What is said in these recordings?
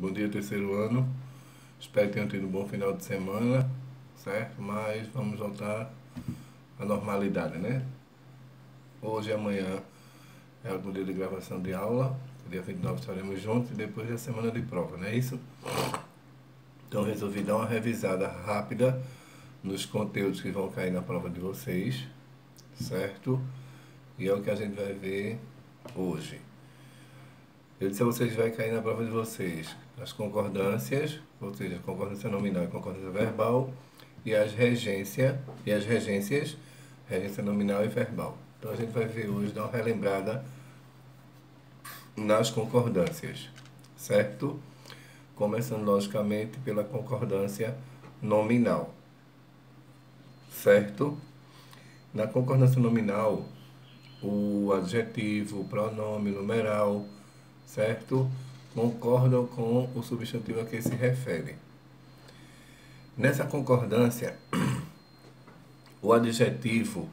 Bom dia, terceiro ano. Espero que tenham tido um bom final de semana, certo? Mas vamos voltar à normalidade, né? Hoje e amanhã é o dia de gravação de aula. Dia 29 estaremos juntos e depois da semana de prova, não é isso? Então resolvi dar uma revisada rápida nos conteúdos que vão cair na prova de vocês, certo? E é o que a gente vai ver hoje. Eu disse a vocês que vai cair na prova de vocês as concordâncias, ou seja, concordância nominal e concordância verbal, e as regências, regência nominal e verbal. Então a gente vai ver hoje, dar uma relembrada nas concordâncias, certo? Começando logicamente pela concordância nominal, certo? Na concordância nominal, o adjetivo, o pronome, o numeral, certo? Concordam com o substantivo a que se refere. Nessa concordância, o adjetivo,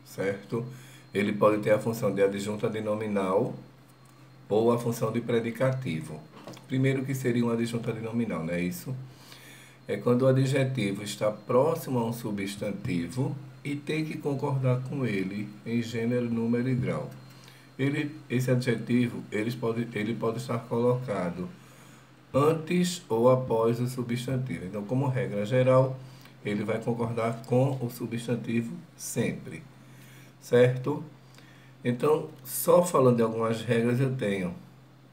certo? Ele pode ter a função de adjunta de nominal ou a função de predicativo. Primeiro, que seria uma adjunta de nominal, não é isso? É quando o adjetivo está próximo a um substantivo e tem que concordar com ele em gênero, número e grau. Esse adjetivo ele pode estar colocado antes ou após o substantivo. Então, como regra geral, ele vai concordar com o substantivo sempre, certo? Então, só falando de algumas regras, eu tenho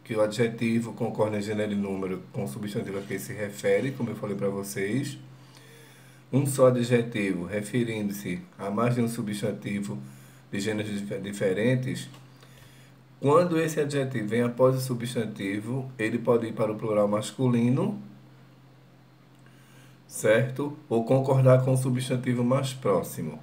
que o adjetivo concorda em gênero e número com o substantivo a que se refere, como eu falei para vocês. Um só adjetivo referindo-se a mais de um substantivo de gêneros diferentes. Quando esse adjetivo vem após o substantivo, ele pode ir para o plural masculino, certo? Ou concordar com o substantivo mais próximo.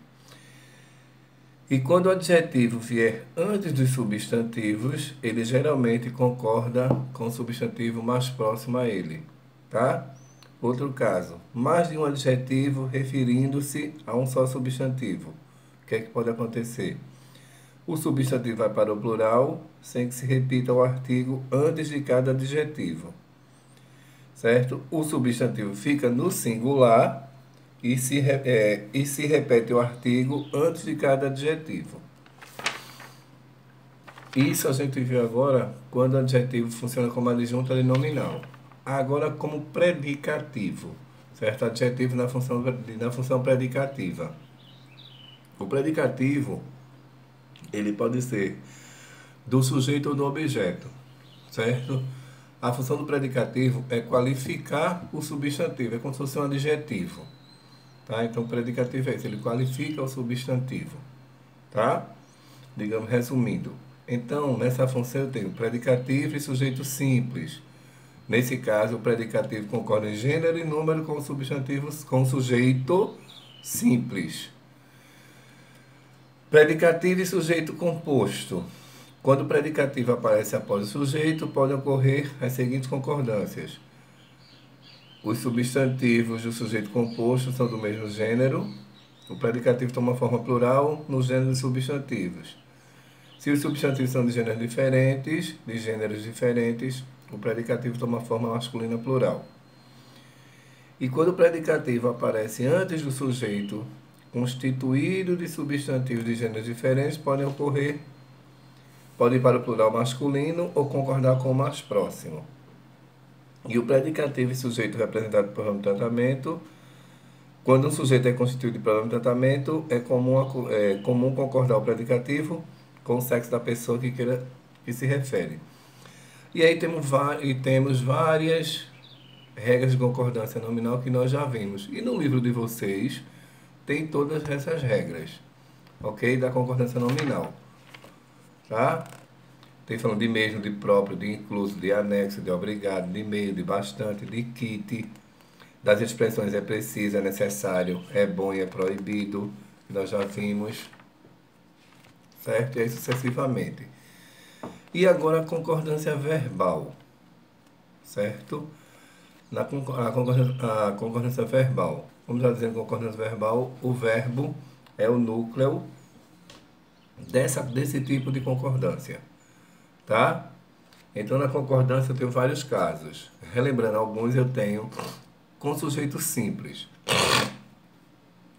E quando o adjetivo vier antes dos substantivos, ele geralmente concorda com o substantivo mais próximo a ele, tá? Outro caso, mais de um adjetivo referindo-se a um só substantivo. O que é que pode acontecer? O substantivo vai para o plural, sem que se repita o artigo antes de cada adjetivo, certo? O substantivo fica no singular e se repete o artigo antes de cada adjetivo. Isso a gente viu agora quando o adjetivo funciona como adjunta de nominal. Agora como predicativo, certo? Adjetivo na função predicativa. O predicativo ele pode ser do sujeito ou do objeto, certo? A função do predicativo é qualificar o substantivo, é como se fosse um adjetivo, tá? Então, o predicativo é isso, ele qualifica o substantivo, tá? Digamos, resumindo. Então, nessa função eu tenho predicativo e sujeito simples. Nesse caso, o predicativo concorda em gênero e número com substantivos com sujeito simples. Predicativo e sujeito composto. Quando o predicativo aparece após o sujeito, podem ocorrer as seguintes concordâncias. Os substantivos do sujeito composto são do mesmo gênero. O predicativo toma forma plural no gênero de substantivos. Se os substantivos são de gêneros diferentes, o predicativo toma forma masculina plural. E quando o predicativo aparece antes do sujeito, constituído de substantivos de gêneros diferentes, pode ir para o plural masculino ou concordar com o mais próximo. E o predicativo e sujeito representado por pronome de tratamento, quando um sujeito é constituído de pronome de tratamento, é comum concordar o predicativo com o sexo da pessoa que se refere. E aí temos várias regras de concordância nominal que nós já vimos. E no livro de vocês tem todas essas regras, ok? Da concordância nominal, tá? Tem falando de mesmo, de próprio, de incluso, de anexo, de obrigado, de meio, de bastante, de kit, das expressões é preciso, é necessário, é bom e é proibido, que nós já vimos, certo? E aí sucessivamente. E agora a concordância verbal, certo? A concordância verbal. Vamos já dizer concordância verbal, o verbo é o núcleo desse tipo de concordância, tá? Então, na concordância eu tenho vários casos. Relembrando alguns, eu tenho com sujeito simples.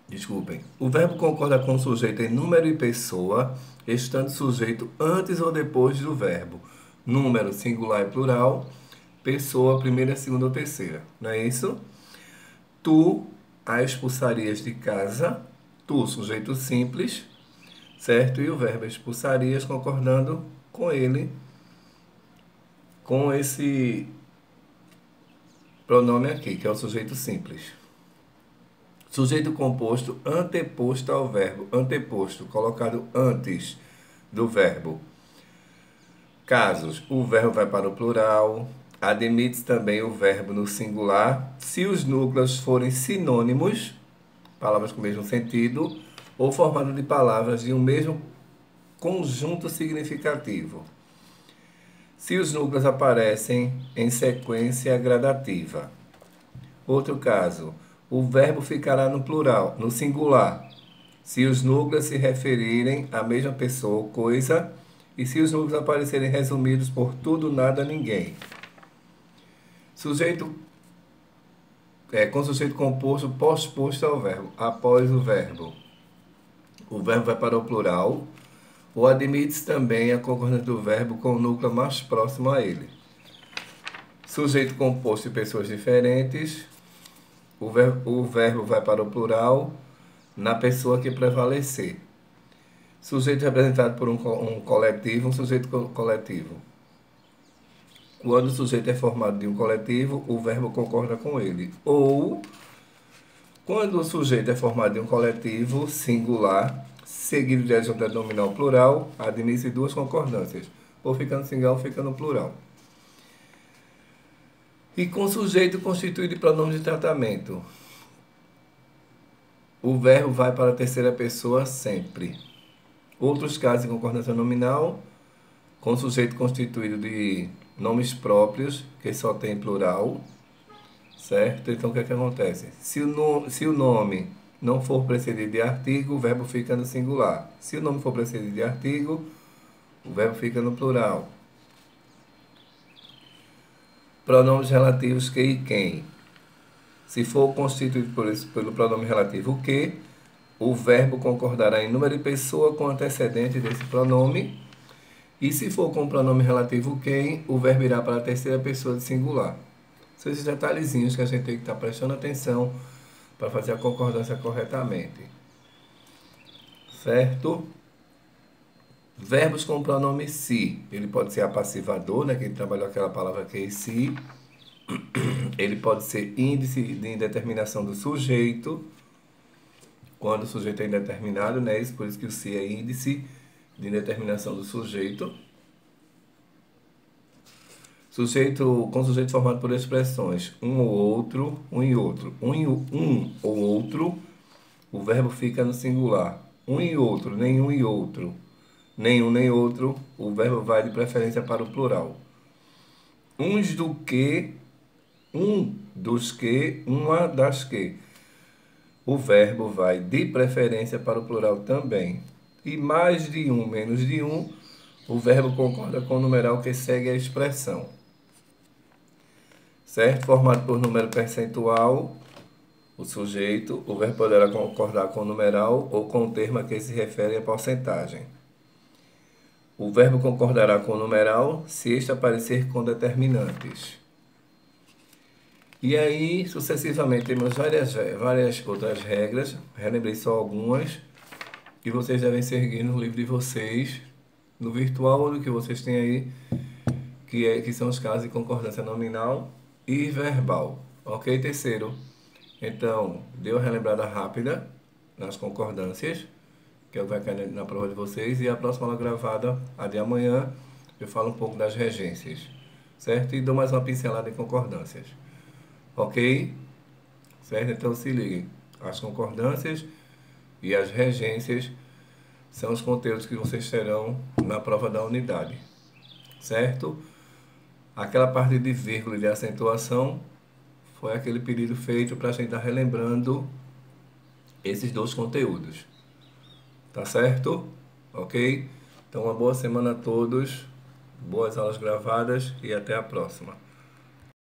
Desculpem. O verbo concorda com o sujeito em número e pessoa, estando sujeito antes ou depois do verbo. Número, singular e plural. Pessoa, primeira, segunda ou terceira. Não é isso? Tu a expulsarias de casa. Tu, sujeito simples, certo? E o verbo expulsarias concordando com ele, com esse pronome aqui, que é o sujeito simples. Sujeito composto anteposto ao verbo. Anteposto, colocado antes do verbo. Casos, o verbo vai para o plural. Admite também o verbo no singular se os núcleos forem sinônimos, palavras com o mesmo sentido, ou formados de palavras de um mesmo conjunto significativo. Se os núcleos aparecem em sequência gradativa. Outro caso, o verbo ficará no plural, no singular, se os núcleos se referirem à mesma pessoa ou coisa e se os núcleos aparecerem resumidos por tudo, nada, ninguém. Sujeito com sujeito composto pós-posto ao verbo, após o verbo. O verbo vai para o plural. Ou admite também a concordância do verbo com o núcleo mais próximo a ele. Sujeito composto de pessoas diferentes. O verbo vai para o plural na pessoa que prevalecer. Sujeito representado por um coletivo, um sujeito coletivo. Quando o sujeito é formado de um coletivo, o verbo concorda com ele. Ou, quando o sujeito é formado de um coletivo singular, seguido de adjunto nominal plural, admite duas concordâncias. Ou fica no singular ou fica no plural. E com sujeito constituído de pronome de tratamento. O verbo vai para a terceira pessoa sempre. Outros casos de concordância nominal, com sujeito constituído de nomes próprios, que só tem plural, certo? Então, o que é que acontece? Se o nome não for precedido de artigo, o verbo fica no singular. Se o nome for precedido de artigo, o verbo fica no plural. Pronomes relativos que e quem. Se for constituído pelo pronome relativo o que, o verbo concordará em número e pessoa com o antecedente desse pronome. E se for com o pronome relativo quem, o verbo irá para a terceira pessoa de singular. São esses detalhezinhos que a gente tem que estar prestando atenção para fazer a concordância corretamente. Certo? Verbos com o pronome se. Ele pode ser apassivador, né, que ele trabalhou aquela palavra que é se. Ele pode ser índice de indeterminação do sujeito, quando o sujeito é indeterminado, né? Por isso que o se é índice de indeterminação do sujeito. Com sujeito formado por expressões um ou outro, um e outro. Um ou outro, o verbo fica no singular. Um e outro, nenhum e outro. Nenhum nem outro, o verbo vai de preferência para o plural. Uns do que, um dos que, uma das que. O verbo vai de preferência para o plural também. E mais de um, menos de um, o verbo concorda com o numeral que segue a expressão. Certo? Formado por número percentual, o sujeito, o verbo poderá concordar com o numeral ou com o termo a que se refere a porcentagem. O verbo concordará com o numeral se este aparecer com determinantes. E aí, sucessivamente, temos várias outras regras. Relembrei só algumas que vocês devem seguir no livro de vocês, no virtual ou no que vocês têm aí, que são os casos de concordância nominal e verbal. Ok, terceiro? Então, dê uma relembrada rápida nas concordâncias, que é o que vai cair na prova de vocês, e a próxima aula gravada, a de amanhã, eu falo um pouco das regências, certo? E dou mais uma pincelada em concordâncias. Ok? Certo? Então se liguem. As concordâncias e as regências são os conteúdos que vocês terão na prova da unidade. Certo? Aquela parte de vírgula e de acentuação foi aquele pedido feito para a gente estar relembrando esses dois conteúdos. Tá certo? Ok? Então uma boa semana a todos. Boas aulas gravadas e até a próxima.